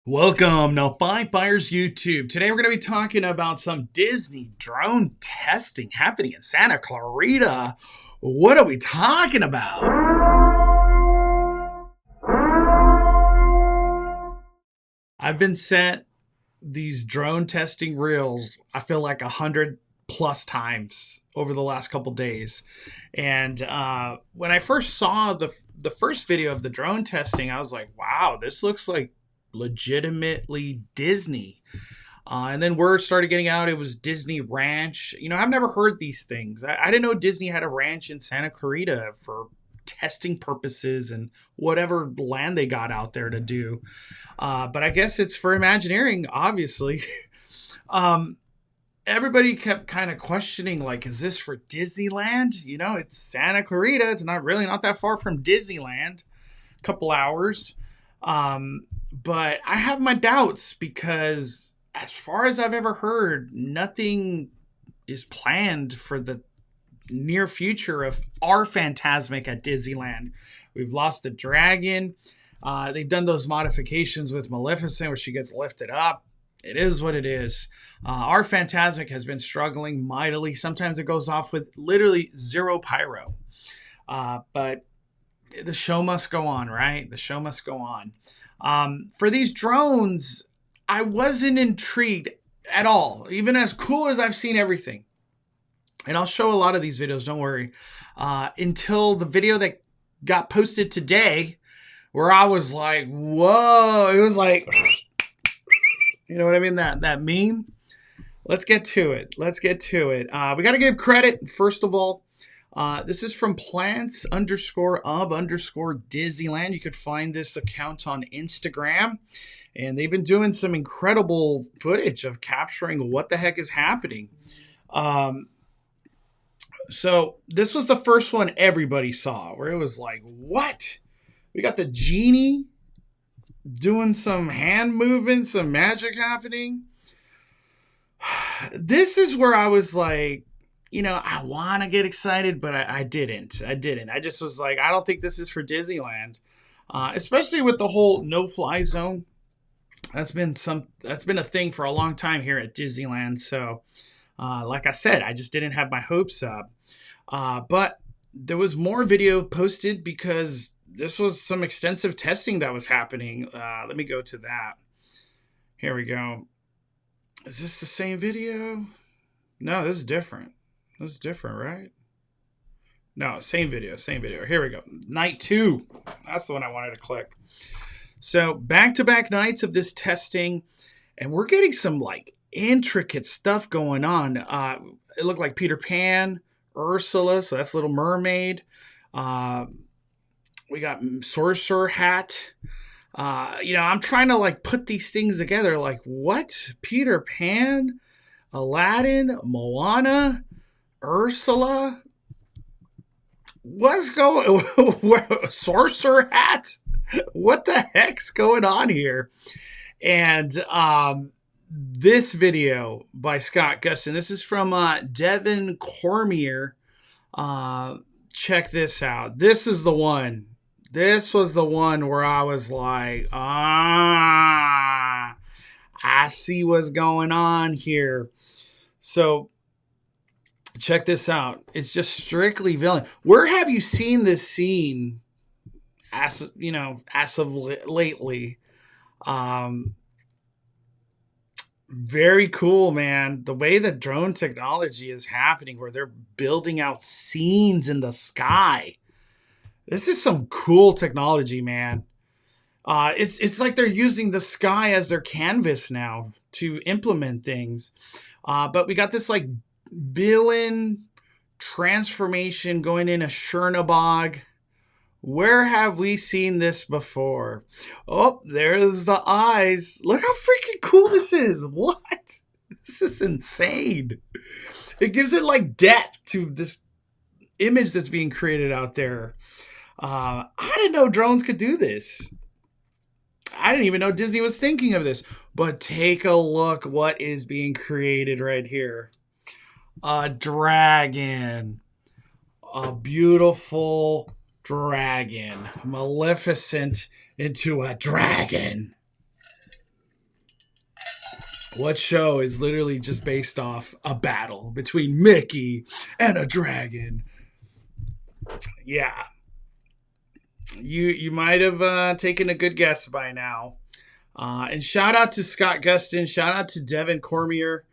Welcome to Five Fires YouTube. Today we're going to be talking about some Disney drone testing happening in Santa Clarita. What are we talking about? I've been sent these drone testing reels, I feel like 100+ times over the last couple days. And when I first saw the first video of the drone testing, I was like, wow, this looks like legitimately Disney. And then word started getting out it was Disney Ranch. I've never heard these things. I didn't know Disney had a ranch in Santa Clarita for testing purposes and whatever land they got out there to do. But I guess it's for Imagineering, obviously. um, Everybody kept kind of questioning, like, is this for Disneyland? It's Santa Clarita. It's not that far from Disneyland. A couple hours. But I have my doubts because, as far as I've ever heard, nothing is planned for the near future of our Phantasmic at Disneyland. We've lost the dragon. They've done those modifications with Maleficent where she gets lifted up. It is what it is. Our Phantasmic has been struggling mightily. Sometimes it goes off with literally zero pyro. But the show must go on, right? The show must go on. For these drones, I wasn't intrigued at all, even as cool as I've seen everything. And I'll show a lot of these videos, don't worry, until the video that got posted today, where I was like, whoa, it was like, you know what I mean? That meme. Let's get to it. We got to give credit, first of all. This is from plants_of_Disneyland. You could find this account on Instagram. And they've been doing some incredible footage of capturing what the heck is happening. So this was the first one everybody saw, where it was like, what? We got the genie doing some hand movement, some magic happening. This is where I was like, I want to get excited, but I didn't. I just was like, I don't think this is for Disneyland, especially with the whole no-fly zone. That's been a thing for a long time here at Disneyland. So, like I said, I just didn't have my hopes up. But there was more video posted because this was some extensive testing that was happening. Let me go to that. Here we go. Is this the same video? No, this is different. This is different, right? No, same video. Here we go. Night 2. That's the one I wanted to click. So back-to-back nights of this testing, and we're getting some like intricate stuff going on. It looked like Peter Pan, Ursula, so that's Little Mermaid. We got Sorcerer Hat. I'm trying to like put these things together. Like, what? Peter Pan, Aladdin, Moana, Ursula. What's going? Sorcerer Hat. What the heck's going on here? And this video by Scott Gustin. This is from Devin Cormier. Check this out. This is the one. This was the one where I was like, I see what's going on here. So check this out. It's just strictly villain. Where have you seen this scene as of lately? Very cool, man. The way that drone technology is happening, where they're building out scenes in the sky. This is some cool technology, man. It's like they're using the sky as their canvas now to implement things. But we got this like villain transformation going in a Chernabog. Where have we seen this before? Oh, there's the eyes. Look how freaking cool this is. What? This is insane. It gives it like depth to this image that's being created out there. I didn't know drones could do this. I didn't even know Disney was thinking of this. But take a look what is being created right here. A dragon. A beautiful dragon. Maleficent into a dragon. What show is literally just based off a battle between Mickey and a dragon? Yeah, you might have taken a good guess by now. And shout out to Scott Gustin. Shout out to Devin Cormier.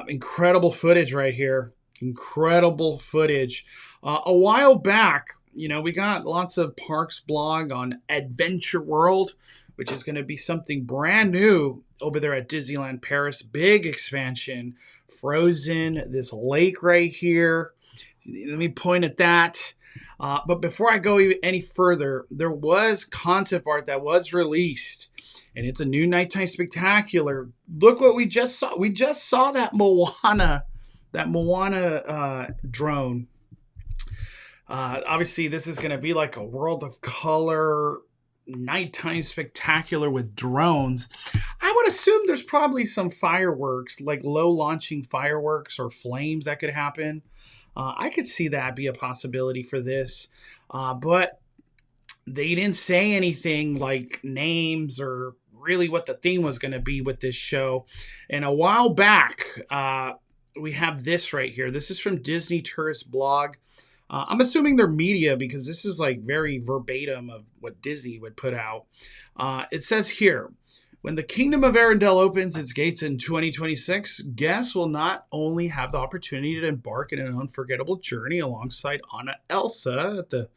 Incredible footage right here. Incredible footage. A while back, we got lots of parks blog on Adventure World, which is going to be something brand new over there at Disneyland Paris. Big expansion. Frozen, this lake right here. Let me point at that. But before I go any further, there was concept art that was released, and it's a new nighttime spectacular. Look what we just saw. We just saw that Moana drone. Obviously, this is going to be like a world of color nighttime spectacular with drones. I would assume there's probably some fireworks, like low launching fireworks or flames that could happen. I could see that be a possibility for this, but they didn't say anything like names or really what the theme was going to be with this show. And a while back, we have this right here. This is from Disney Tourist Blog. I'm assuming they're media because this is like very verbatim of what Disney would put out. It says here, when the Kingdom of Arendelle opens its gates in 2026, guests will not only have the opportunity to embark in an unforgettable journey alongside Anna Elsa at the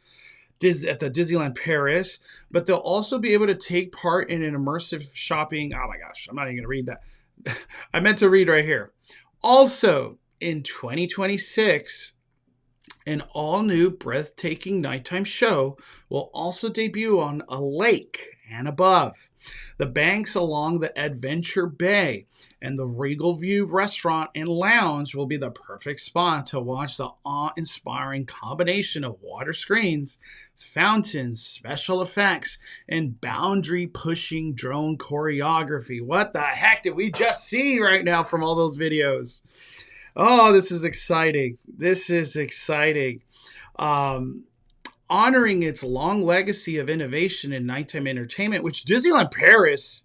Disneyland Paris, but they'll also be able to take part in an immersive shopping. Oh my gosh, I'm not even going to read that. I meant to read right here. Also, in 2026, an all-new breathtaking nighttime show will also debut on a lake and above. The banks along the Adventure Bay and the Regal View restaurant and lounge will be the perfect spot to watch the awe-inspiring combination of water screens, fountains, special effects, and boundary-pushing drone choreography. What the heck did we just see right now from all those videos? Oh, this is exciting. This is exciting. Honoring its long legacy of innovation in nighttime entertainment, which Disneyland Paris,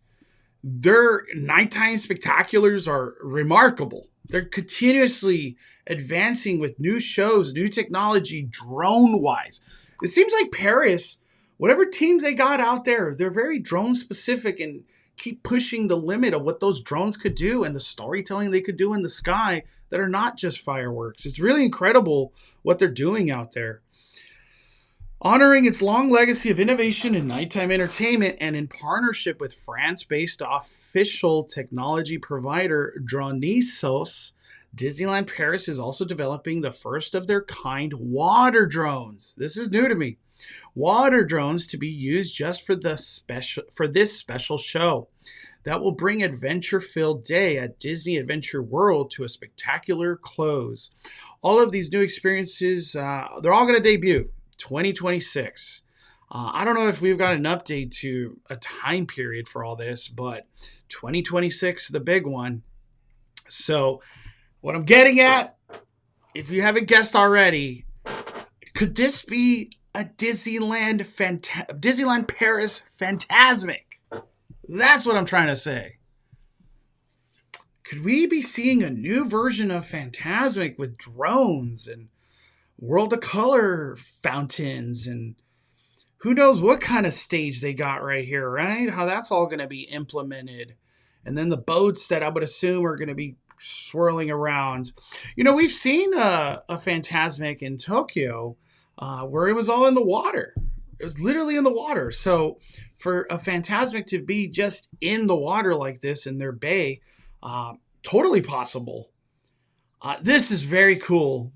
their nighttime spectaculars are remarkable. They're continuously advancing with new shows, new technology, drone-wise. It seems like Paris, whatever teams they got out there, they're very drone-specific and keep pushing the limit of what those drones could do and the storytelling they could do in the sky that are not just fireworks. It's really incredible what they're doing out there. Honoring its long legacy of innovation in nighttime entertainment and in partnership with France-based official technology provider Dronesos, Disneyland Paris is also developing the first of their kind water drones. This is new to me. Water drones to be used just for this special show that will bring adventure-filled day at Disney Adventure World to a spectacular close. All of these new experiences, they're all going to debut 2026. I don't know if we've got an update to a time period for all this, but 2026 is the big one. So what I'm getting at, if you haven't guessed already, could this be a Disneyland Paris Fantasmic? That's what I'm trying to say. Could we be seeing a new version of Fantasmic with drones and World of Color fountains and who knows what kind of stage they got right here, right? How that's all going to be implemented. And then the boats that I would assume are going to be swirling around. We've seen a Fantasmic in Tokyo where it was all in the water. It was literally in the water. So for a Fantasmic to be just in the water like this in their bay, totally possible. This is very cool.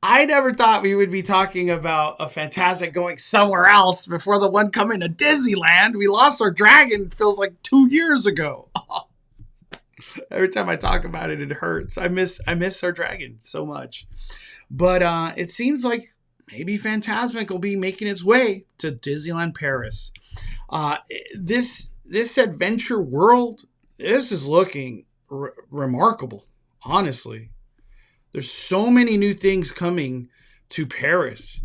I never thought we would be talking about a Fantasmic going somewhere else before the one coming to Disneyland. We lost our dragon, it feels like 2 years ago. Every time I talk about it, it hurts. I miss our dragon so much. But it seems like maybe Fantasmic will be making its way to Disneyland Paris. This Adventure World, this is looking remarkable, honestly. There's so many new things coming to Paris.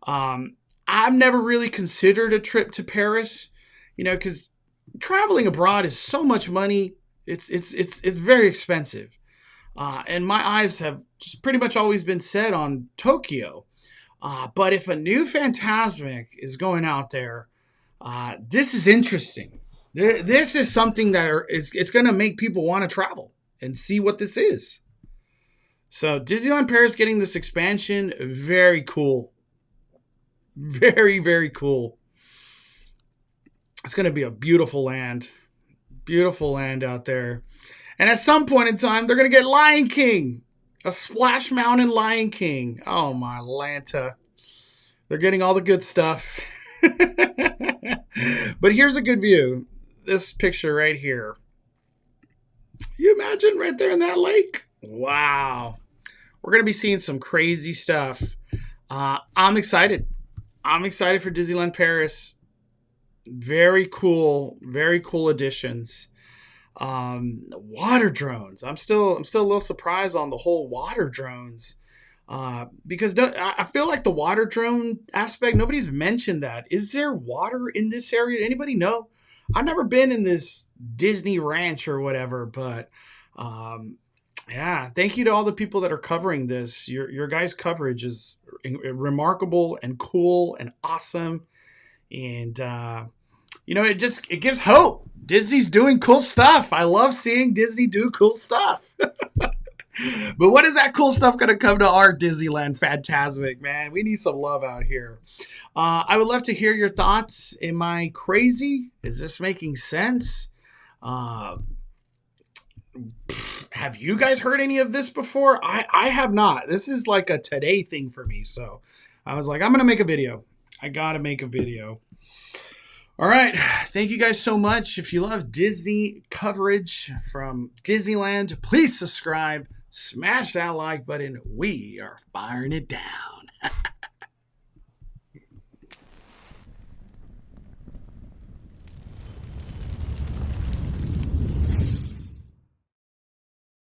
I've never really considered a trip to Paris, because traveling abroad is so much money. It's very expensive. And my eyes have just pretty much always been set on Tokyo. But if a new Fantasmic is going out there, this is interesting. This is something that it's going to make people want to travel and see what this is. So Disneyland Paris getting this expansion, very cool. Very, very cool. It's going to be a beautiful land. Beautiful land out there. And at some point in time, they're going to get Lion King. A Splash Mountain Lion King. Oh, my Lanta. They're getting all the good stuff. But here's a good view. This picture right here. You imagine right there in that lake? Wow. We're going to be seeing some crazy stuff. I'm excited. I'm excited for Disneyland Paris. Very cool additions. Water drones. I'm still a little surprised on the whole water drones. Because I feel like the water drone aspect, nobody's mentioned that. Is there water in this area? Anybody know? I've never been in this Disney ranch or whatever, but yeah, thank you to all the people that are covering this. Your guys' coverage is remarkable and cool and awesome. And it gives hope. Disney's doing cool stuff. I love seeing Disney do cool stuff. But what is that cool stuff going to come to our Disneyland Fantasmic, man? We need some love out here. I would love to hear your thoughts. Am I crazy? Is this making sense? Have you guys heard any of this before? I have not. This is like a today thing for me. So I was like, I'm going to make a video. I got to make a video. All right. Thank you guys so much. If you love Disney coverage from Disneyland, please subscribe. Smash that like button. We are firing it down.